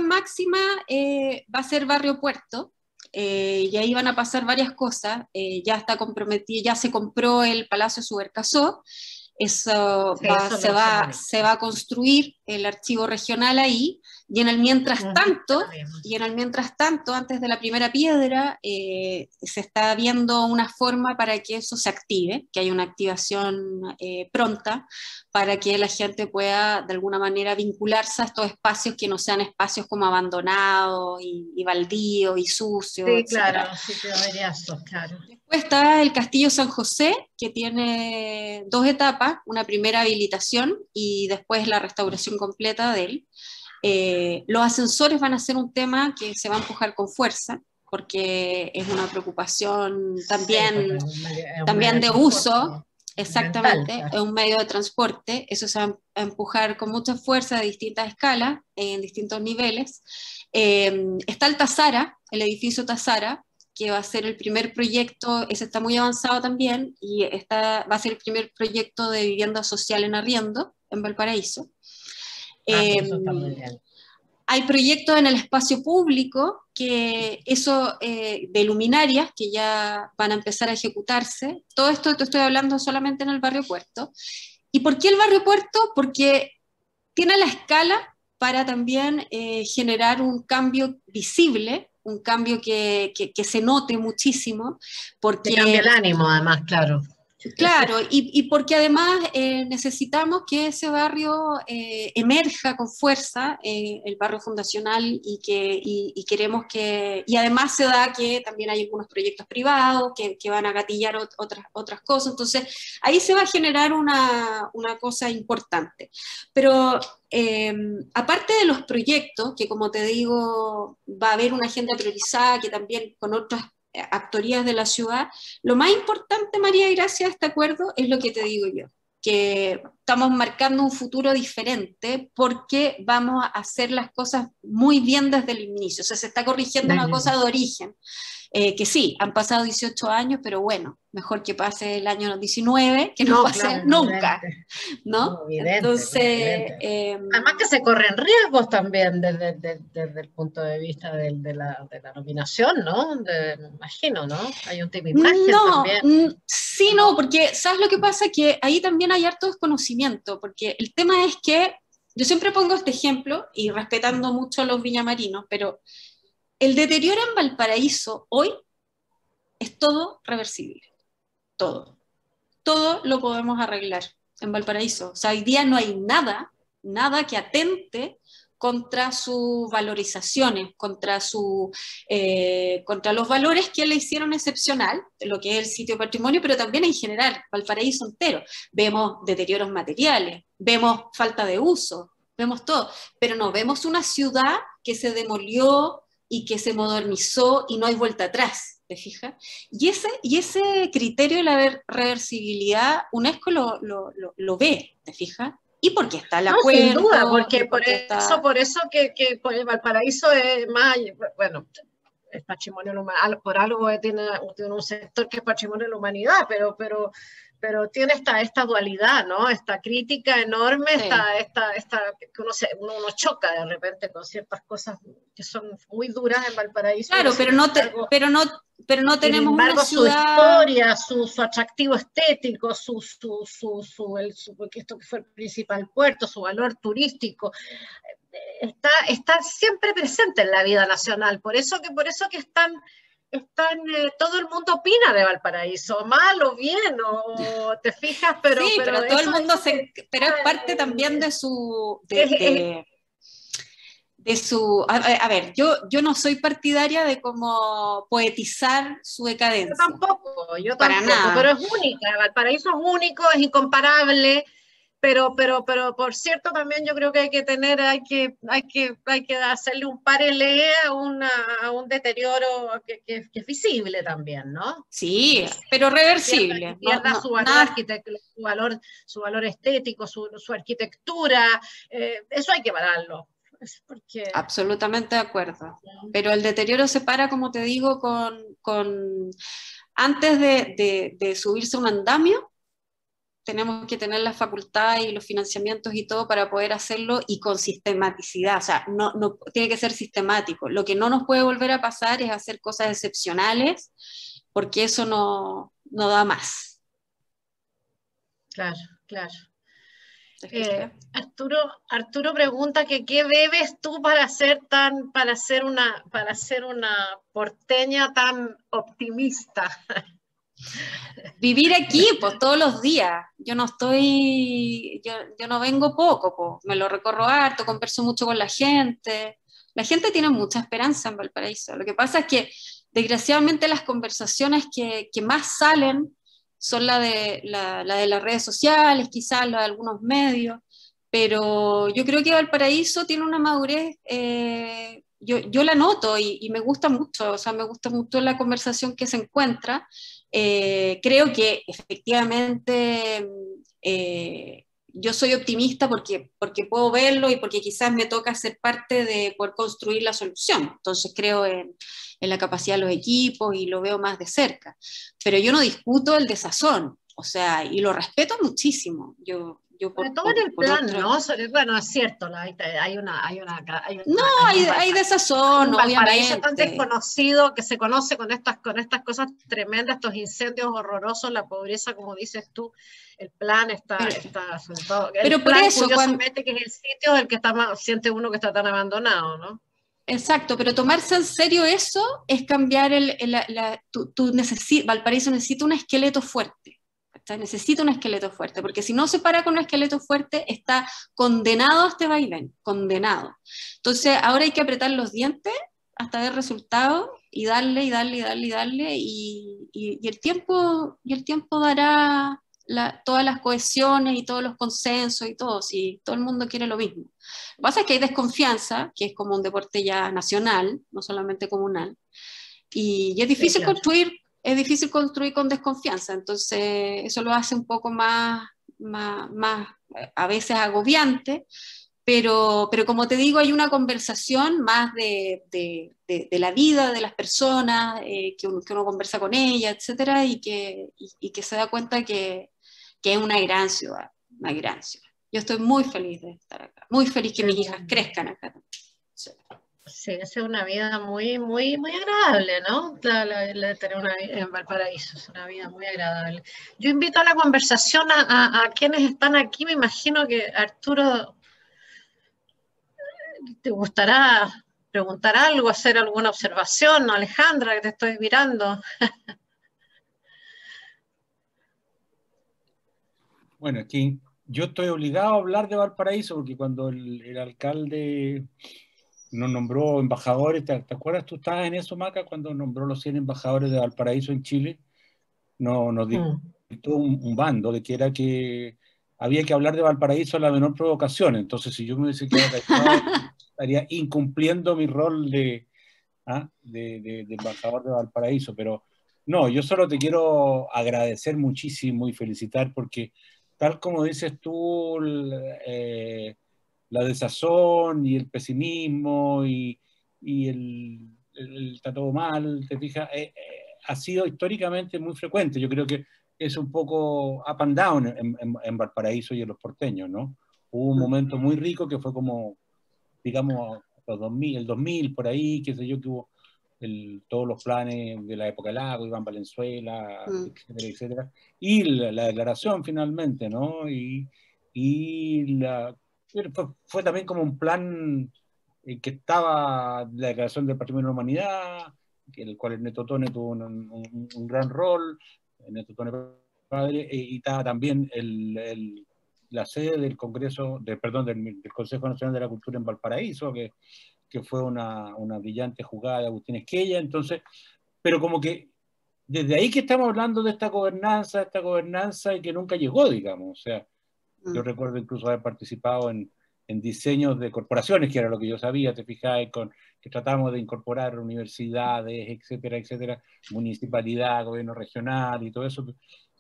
máxima va a ser Barrio Puerto, y ahí van a pasar varias cosas. Ya está comprometido, ya se compró el Palacio Subercasó, Eso, Sí, eso lo se va a construir el archivo regional ahí, y en el mientras tanto, antes de la primera piedra, se está viendo una forma para que eso se active, que haya una activación pronta, para que la gente pueda de alguna manera vincularse a estos espacios que no sean espacios como abandonados y baldíos y sucios, Sí, etc. claro, sitios averiazos, claro. Después está el Castillo San José, que tiene dos etapas, una primera habilitación y después la restauración completa de él. Los ascensores van a ser un tema que se va a empujar con fuerza, porque es una preocupación Sí, porque también, es un medio también de de transporte uso, fundamental, exactamente, es claro. un medio de transporte, eso se va a empujar con mucha fuerza de distintas escalas, en distintos niveles. Está el Tazara, el edificio Tazara, que va a ser el primer proyecto, ese está muy avanzado también, y va a ser el primer proyecto de vivienda social en arriendo en Valparaíso. Pero eso está muy bien. Hay proyectos en el espacio público, que eso de luminarias, que ya van a empezar a ejecutarse. Todo esto te estoy hablando solamente en el barrio Puerto. ¿Y por qué el barrio Puerto? Porque tiene la escala para también generar un cambio visible, un cambio que se note muchísimo, Te cambia porque el ánimo, además, claro. claro, y porque además necesitamos que ese barrio emerja con fuerza, el barrio fundacional, y queremos que, y además se da que también hay algunos proyectos privados que van a gatillar otras cosas, entonces ahí se va a generar una cosa importante. Pero aparte de los proyectos, que como te digo, va a haber una agenda priorizada que también con otras actorías de la ciudad, lo más importante, María Gracia, de este acuerdo es lo que te digo yo, que estamos marcando un futuro diferente porque vamos a hacer las cosas muy bien desde el inicio, o sea, se está corrigiendo una cosa de origen, que sí, han pasado 18 años, pero bueno, mejor que pase el año 19, que no pase Claro, nunca, evidente. ¿no? No, evidente, muy Entonces, evidente. Además que se corren riesgos también desde el punto de vista de la nominación, ¿no? Me imagino, ¿no? Hay un tema de imagen no, también, sí, no, ¿no? porque ¿sabes lo que pasa? Que ahí también hay harto desconocimiento, porque el tema es que yo siempre pongo este ejemplo, y respetando mucho a los viñamarinos, pero el deterioro en Valparaíso hoy es todo reversible, todo. Todo lo podemos arreglar en Valparaíso. O sea, hoy día no hay nada que atente contra sus valorizaciones, contra los valores que le hicieron excepcional, lo que es el sitio patrimonio, pero también en general, Valparaíso entero. Vemos deterioros materiales, vemos falta de uso, vemos todo, pero no vemos una ciudad que se demolió y que se modernizó y no hay vuelta atrás, ¿te fijas? Y ese criterio de la reversibilidad, UNESCO lo ve, ¿te fijas? Y porque está el No, sin duda, acuerdo, y porque porque está... por eso que pues, Valparaíso es más, bueno, es patrimonio de la humanidad, por algo tiene un sector que es patrimonio de la humanidad, pero tiene esta dualidad, ¿no? Esta crítica enorme, Sí. que uno choca de repente con ciertas cosas que son muy duras en Valparaíso, Claro, pero no sin tenemos una embargo, su ciudad... historia, su atractivo estético, porque esto que fue el principal puerto, su valor turístico, está siempre presente en la vida nacional. Por eso que todo el mundo opina de Valparaíso, mal o bien, o te fijas, Sí, pero pero todo el eso, mundo eso que pero es parte también de su, de su, a ver, yo no soy partidaria de como poetizar su decadencia, yo para tampoco, pero nada. es única, Valparaíso es único, es incomparable, pero por cierto también yo creo que hay que hacerle un parelé a un deterioro que es visible también, ¿no? Sí, pero Que reversible, pierda su valor nada, arquitectónico, su valor estético, su arquitectura, eso hay que pararlo. Es porque absolutamente de acuerdo. Pero el deterioro se para, como te digo, antes de subirse a un andamio, tenemos que tener las facultades y los financiamientos y todo para poder hacerlo, y con sistematicidad, o sea, no tiene que ser sistemático. Lo que no nos puede volver a pasar es hacer cosas excepcionales, porque eso no da más. claro, claro. ¿Te fijas? Arturo pregunta que qué bebes tú para ser una porteña tan optimista. Vivir aquí, pues todos los días. Yo no vengo poco, pues. Me lo recorro harto, converso mucho con la gente. La gente tiene mucha esperanza en Valparaíso. Lo que pasa es que, desgraciadamente, las conversaciones que más salen son la de las redes sociales, quizás la de algunos medios, pero yo creo que Valparaíso tiene una madurez, yo la noto y me gusta mucho, o sea, me gusta mucho la conversación que se encuentra. Creo que efectivamente yo soy optimista porque puedo verlo y porque quizás me toca ser parte de poder construir la solución. Entonces creo en la capacidad de los equipos y lo veo más de cerca. Pero yo no discuto el desazón, o sea, y lo respeto muchísimo. Sobre todo en el plan, otro... ¿no? Bueno, es cierto, No, hay desazón, un Valparaíso tan obviamente. desconocido que se conoce con estas cosas tremendas, estos incendios horrorosos, la pobreza, como dices tú, el plan está sobre todo, el por plan eso, curiosamente que es el sitio del que siente uno que está tan abandonado, ¿no? Exacto, pero tomarse en serio eso es cambiar Valparaíso necesita un esqueleto fuerte. Necesita un esqueleto fuerte, porque si no se para con un esqueleto fuerte, está condenado a este vaivén, condenado. Entonces, ahora hay que apretar los dientes hasta ver resultados y darle, y darle, y darle, y darle, y el tiempo dará todas las cohesiones y todos los consensos y todo, si todo el mundo quiere lo mismo. Lo que pasa es que hay desconfianza, que es como un deporte ya nacional, no solamente comunal, y es difícil construir. Es difícil construir con desconfianza, entonces eso lo hace un poco más a veces agobiante, pero como te digo, hay una conversación más de la vida de las personas, que uno conversa con ellas, etcétera, y que se da cuenta que es una gran ciudad, una gran ciudad. Yo estoy muy feliz de estar acá, muy feliz que mis hijas crezcan acá. Sí. Sí, es una vida muy, muy, muy agradable, ¿no? La de tener una vida en Valparaíso, es una vida muy agradable. Yo invito a la conversación a quienes están aquí. Me imagino que Arturo, te gustará preguntar algo, hacer alguna observación, Alejandra, que te estoy mirando. Bueno, aquí yo estoy obligado a hablar de Valparaíso porque cuando el alcalde nos nombró embajadores, ¿te acuerdas? Tú estabas en eso, Maca, cuando nombró los 100 embajadores de Valparaíso en Chile. Nos dictó un bando de que era que había que hablar de Valparaíso a la menor provocación. Entonces, si yo me hubiese quedado callado, estaría incumpliendo mi rol de embajador de Valparaíso. Pero no, yo solo te quiero agradecer muchísimo y felicitar porque, tal como dices tú, la desazón y el pesimismo y está todo mal, te fijas, ha sido históricamente muy frecuente. Yo creo que es un poco up and down en Valparaíso y en los porteños, ¿no? Hubo un momento muy rico que fue como, digamos, los 2000, el 2000 por ahí, qué sé yo, que hubo todos los planes de la época del lago, Iván Valenzuela, etcétera, etcétera. Y la declaración finalmente, ¿no? Fue también como un plan que estaba la declaración del Patrimonio de la Humanidad, en el cual Ernesto Tone tuvo un gran rol, Ernesto Tone padre, y estaba también la sede del Congreso, del Consejo Nacional de la Cultura en Valparaíso, que fue una brillante jugada de Agustín Esquella. Entonces, pero como que desde ahí que estamos hablando de esta gobernanza y que nunca llegó, digamos. O sea, yo recuerdo incluso haber participado en diseños de corporaciones, que era lo que yo sabía, te fijáis, que tratamos de incorporar universidades, etcétera, etcétera, municipalidad, gobierno regional y todo eso,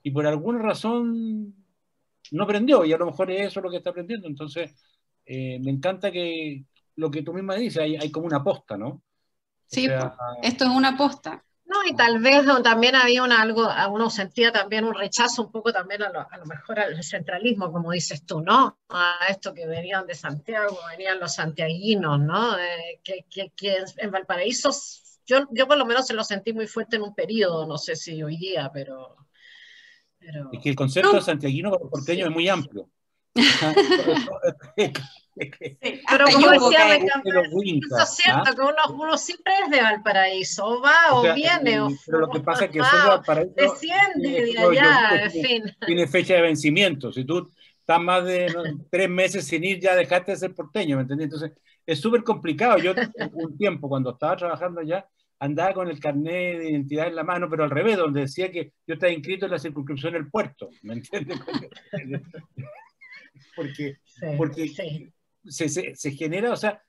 y por alguna razón no aprendió, y a lo mejor es eso lo que está aprendiendo. Entonces, me encanta que lo que tú misma dices, hay como una aposta, ¿no? Sí, O sea, esto es una aposta. No, y tal vez también había uno sentía también un rechazo un poco también a lo mejor al centralismo, como dices tú, ¿no? A esto que venían de Santiago, venían los santiaguinos, ¿no? Que en Valparaíso, yo por lo menos se lo sentí muy fuerte en un periodo, no sé si hoy día, pero Es que el concepto santiaguino para los porteños es muy amplio. Pero como decía, eso es cierto, que uno siempre es de Valparaíso, o va o viene, pero lo que pasa es que ser de Valparaíso desciende de allá, en fin. Tiene fecha de vencimiento. Si tú estás más de 3 meses sin ir, ya dejaste de ser porteño, ¿me entendés? Entonces, es súper complicado. Yo, un tiempo, cuando estaba trabajando allá, andaba con el carnet de identidad en la mano, pero al revés, donde decía que yo estaba inscrito en la circunscripción del puerto, ¿me entiendes? Porque se genera, o sea,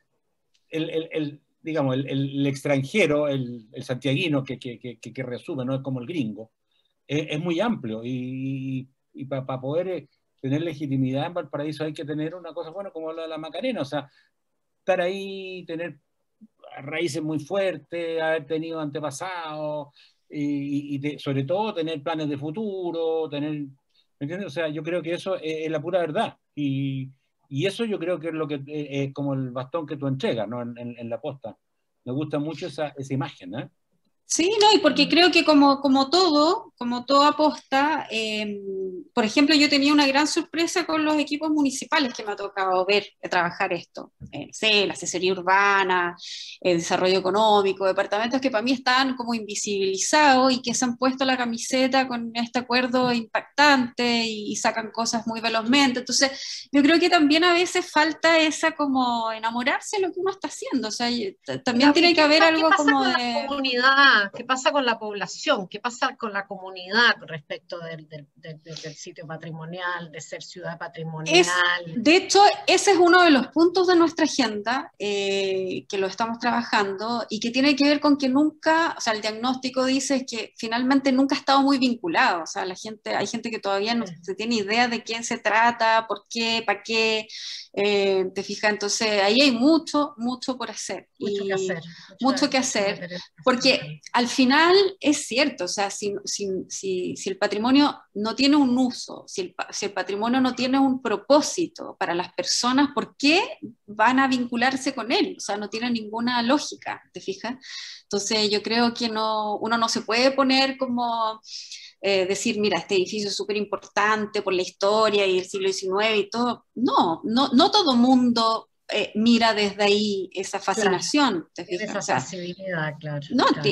digamos, el extranjero, el santiaguino que resume, no es como el gringo, es muy amplio y para poder tener legitimidad en Valparaíso hay que tener una cosa buena como la de la Macarena, o sea, estar ahí, tener raíces muy fuertes, haber tenido antepasados y sobre todo tener planes de futuro, tener, ¿me entiendes? O sea, yo creo que eso es la pura verdad y eso yo creo que es lo que es como el bastón que tú entregas, ¿no? En la posta. Me gusta mucho esa imagen, ¿eh? Sí, no, y porque creo que como toda posta, por ejemplo, yo tenía una gran sorpresa con los equipos municipales que me ha tocado ver trabajar esto. La asesoría urbana, el desarrollo económico, departamentos que para mí están como invisibilizados y que se han puesto la camiseta con este acuerdo impactante y sacan cosas muy velozmente. Entonces, yo creo que también a veces falta esa como enamorarse de lo que uno está haciendo. O sea, también tiene que haber algo como de... ¿Qué pasa con la población? ¿Qué pasa con la comunidad respecto del sitio patrimonial, de ser ciudad patrimonial? De hecho, ese es uno de los puntos de nuestra agenda que lo estamos trabajando y que tiene que ver con que nunca, o sea, el diagnóstico dice que finalmente nunca ha estado muy vinculado. O sea, hay gente que todavía no se tiene idea de quién se trata, por qué, para qué. ¿Te fijas? Entonces, ahí hay mucho por hacer. Mucho que hacer. Porque al final es cierto, o sea, si el patrimonio no tiene un uso, si el patrimonio no tiene un propósito para las personas, ¿por qué van a vincularse con él? O sea, no tiene ninguna lógica, ¿te fijas? Entonces yo creo que uno no se puede poner como... decir, mira, este edificio es súper importante por la historia y el siglo XIX y todo. No todo mundo mira desde ahí esa fascinación. Claro, esa sensibilidad, claro. No, claro.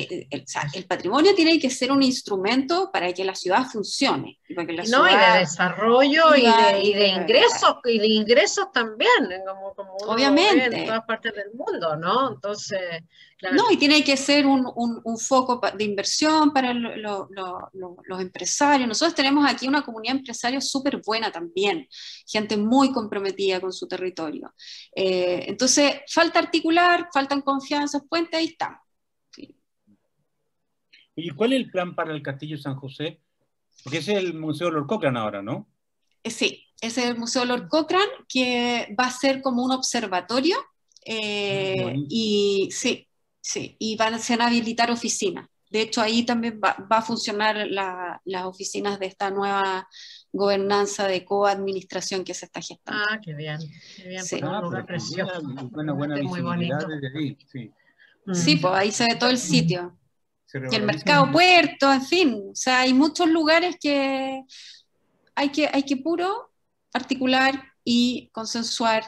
El patrimonio tiene que ser un instrumento para que la ciudad funcione. Y para que la y ciudad de desarrollo y de ingresos también, como uno obviamente. lo ve en todas partes del mundo, ¿no? Entonces, claro. No, y tiene que ser un foco de inversión para los empresarios. Nosotros tenemos aquí una comunidad de empresarios súper buena también, gente muy comprometida con su territorio. Entonces, falta articular, faltan confianzas, puentes, ahí está. Sí. ¿Y cuál es el plan para el Castillo San José? Porque ese es el Museo Lord Cochrane ahora, ¿no? Sí, ese es el Museo Lord Cochrane, que va a ser como un observatorio, y sí, y se van a habilitar oficinas. De hecho, ahí también va a funcionar las oficinas de esta nueva gobernanza de coadministración que se está gestando. Ah, qué bien, sí. Un lugar precioso. Buena visibilidad desde ahí, sí. Sí, pues ahí se ve todo el sitio. Y el mercado puerto, en fin, o sea, hay muchos lugares que hay que puro articular y consensuar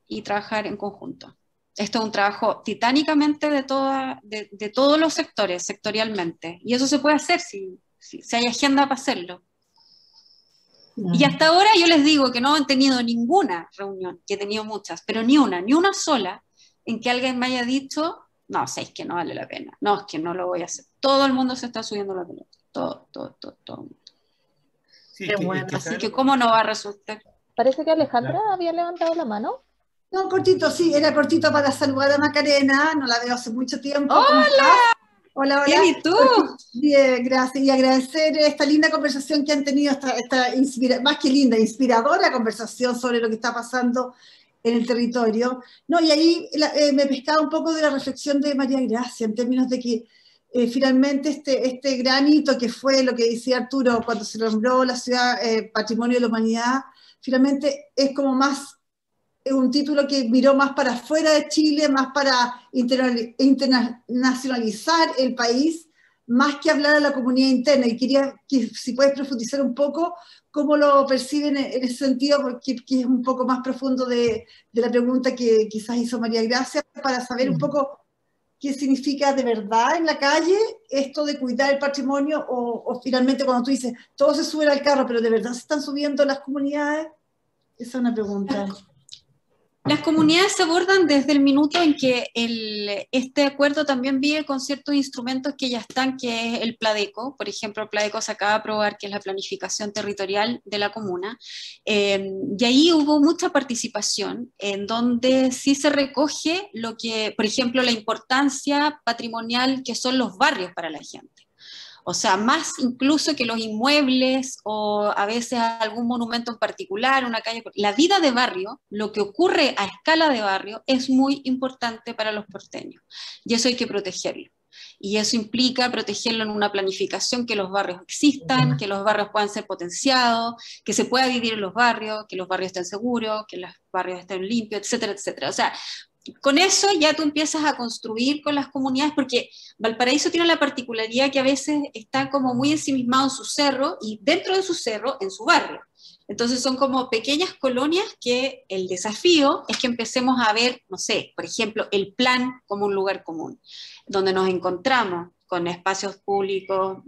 y trabajar en conjunto. Esto es un trabajo titánicamente de todos los sectores, sectorialmente. Y eso se puede hacer si hay agenda para hacerlo. Y hasta ahora yo les digo que no han tenido ninguna reunión, que he tenido muchas, pero ni una sola, en que alguien me haya dicho, no, o sea, es que no vale la pena, no, es que no lo voy a hacer. Todo el mundo se está subiendo la pelota, todo. Sí, así que ¿cómo no va a resultar? Parece que Alejandra había levantado la mano. No, cortito, sí, era cortito para saludar a Macarena, no la veo hace mucho tiempo. ¡Hola! Hola. Bien, ¿y tú? Bien, gracias. Y agradecer esta linda conversación que han tenido, más que linda, inspiradora conversación sobre lo que está pasando en el territorio. No, y ahí me pescaba un poco de la reflexión de María Gracia, en términos de que finalmente este gran hito que fue lo que decía Arturo cuando se nombró la ciudad Patrimonio de la Humanidad, finalmente es como más un título que miró más para afuera de Chile, más para internacionalizar el país, más que hablar a la comunidad interna, y quería que si puedes profundizar un poco cómo lo perciben en ese sentido, porque que es un poco más profundo de la pregunta que quizás hizo María Gracia, para saber un poco qué significa de verdad en la calle esto de cuidar el patrimonio, o finalmente cuando tú dices, todos se suben al carro, pero ¿de verdad se están subiendo las comunidades? Esa es una pregunta. Las comunidades se abordan desde el minuto en que este acuerdo también vive con ciertos instrumentos que ya están, que es el PLADECO. Por ejemplo, el PLADECO se acaba de aprobar, que es la planificación territorial de la comuna, y ahí hubo mucha participación, en donde sí se recoge lo que, por ejemplo, la importancia patrimonial que son los barrios para la gente. O sea, más incluso que los inmuebles o a veces algún monumento en particular, una calle. La vida de barrio, lo que ocurre a escala de barrio, es muy importante para los porteños. Y eso hay que protegerlo. Y eso implica protegerlo en una planificación, que los barrios existan, que los barrios puedan ser potenciados, que se pueda vivir en los barrios, que los barrios estén seguros, que los barrios estén limpios, etcétera, etcétera. O sea, con eso ya tú empiezas a construir con las comunidades, porque Valparaíso tiene la particularidad que a veces está como muy ensimismado en su cerro, y dentro de su cerro, en su barrio. Entonces son como pequeñas colonias que el desafío es que empecemos a ver, no sé, por ejemplo, el plan como un lugar común, donde nos encontramos con espacios públicos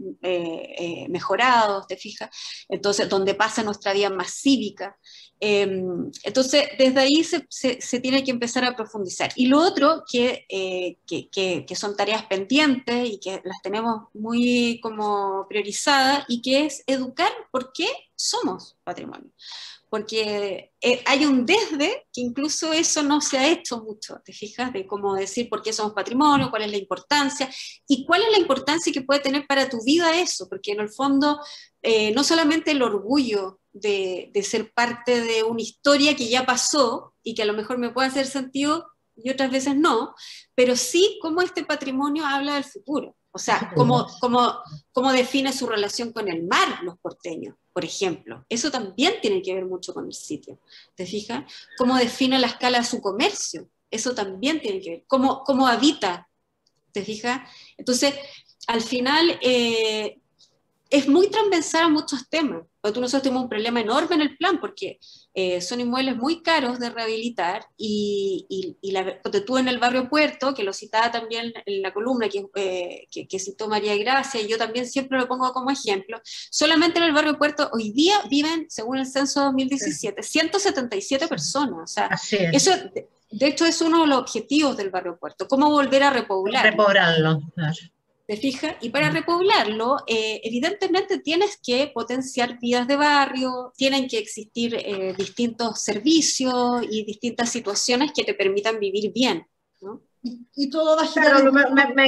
mejorados, ¿te fijas? Entonces, donde pasa nuestra vida más cívica. Entonces, desde ahí se tiene que empezar a profundizar. Y lo otro que son tareas pendientes y que las tenemos muy como priorizadas, y que es educar por qué somos patrimonio. Porque hay un desde que incluso eso no se ha hecho mucho, ¿te fijas? De cómo decir por qué somos patrimonio, cuál es la importancia, y cuál es la importancia que puede tener para tu vida eso, porque en el fondo no solamente el orgullo de ser parte de una historia que ya pasó y que a lo mejor me puede hacer sentido y otras veces no, pero sí cómo este patrimonio habla del futuro. O sea, cómo define su relación con el mar los porteños, por ejemplo. Eso también tiene que ver mucho con el sitio, ¿te fijas? Cómo define la escala de su comercio, eso también tiene que ver. Cómo habita, ¿te fijas? Entonces, al final, es muy transversal a muchos temas. Nosotros tenemos un problema enorme en el plan, porque son inmuebles muy caros de rehabilitar, y tú en el barrio Puerto, que lo citaba también en la columna que citó María Gracia, y yo también siempre lo pongo como ejemplo, solamente en el barrio Puerto hoy día viven, según el censo 2017, 177 personas. O sea, eso, de hecho, es uno de los objetivos del barrio Puerto, cómo volver a repoblarlo. Repoblarlo, claro. ¿Te fijas? Y para repoblarlo, evidentemente tienes que potenciar vidas de barrio, tienen que existir distintos servicios y distintas situaciones que te permitan vivir bien, ¿no? Y todo va a girar, el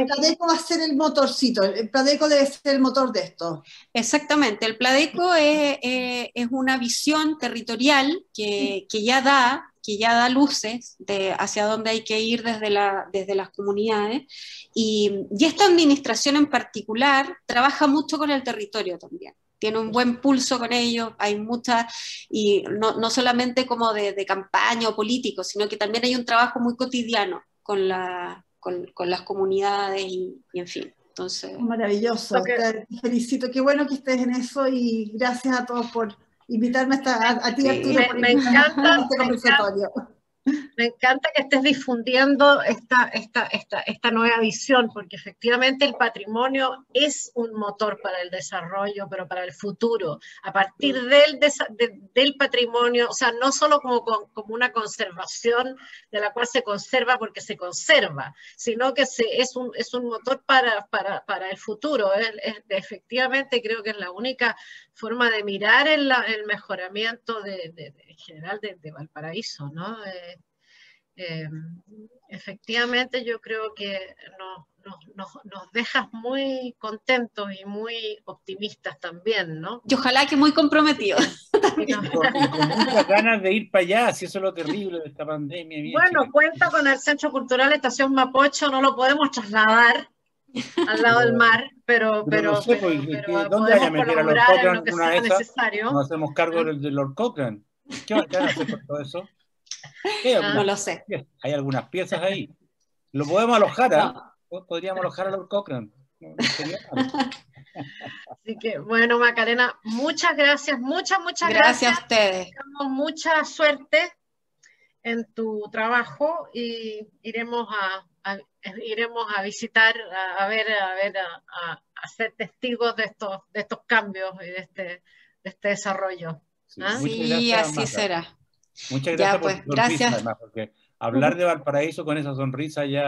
PLADECO va a ser el motorcito, el PLADECO debe ser el motor de esto. Exactamente, el PLADECO es una visión territorial que ya da luces de hacia dónde hay que ir desde las comunidades, y esta administración en particular trabaja mucho con el territorio también. Tiene un buen pulso con ellos, hay muchas, y no solamente como de campaña o político, sino que también hay un trabajo muy cotidiano con las comunidades y en fin. Entonces, maravilloso, te felicito, qué bueno que estés en eso, y gracias a todos por invitarme a ti, Arturo, por me encanta este conversatorio. Me encanta que estés difundiendo esta nueva visión, porque efectivamente el patrimonio es un motor para el desarrollo, pero para el futuro. A partir del patrimonio, o sea, no solo como una conservación de la cual se conserva porque se conserva, sino que es un motor para el futuro. Efectivamente, creo que es la única forma de mirar el mejoramiento en general de Valparaíso, ¿no? Efectivamente, yo creo que nos dejas muy contentos y muy optimistas también, ¿no? Y ojalá que muy comprometidos. Y con muchas ganas de ir para allá, si eso es lo terrible de esta pandemia. Bueno, chica, cuenta con el Centro Cultural Estación Mapocho, no lo podemos trasladar al lado del mar, pero no sé, ¿dónde vaya a meter a Lord Cochrane una vez? Nos hacemos cargo de Lord Cochrane. ¿Qué van a hacer con todo eso? No lo sé. Hay algunas piezas ahí. Lo podemos alojar, ¿eh? Podríamos alojar a Lord Cochrane. No sería malo. Así que, bueno, Macarena, muchas gracias, muchas Gracias a ustedes. Deseamos mucha suerte en tu trabajo y iremos a visitar, a ser testigos de estos cambios y de este desarrollo. Sí, ¿Ah? muchas Sí, gracias, así Maca. será. Muchas Ya, gracias por pues, tu sonrisa, gracias. además, porque hablar de Valparaíso con esa sonrisa ya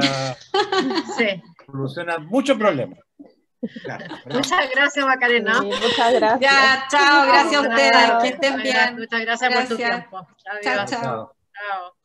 Sí. soluciona muchos problemas. Claro, Muchas gracias, Macarena. Sí, muchas gracias. Ya, chao, gracias a Buenas ustedes, tardes. que estén bien. Muchas gracias por tu Gracias. tiempo. Chao, Adiós. chao. chao. Chao.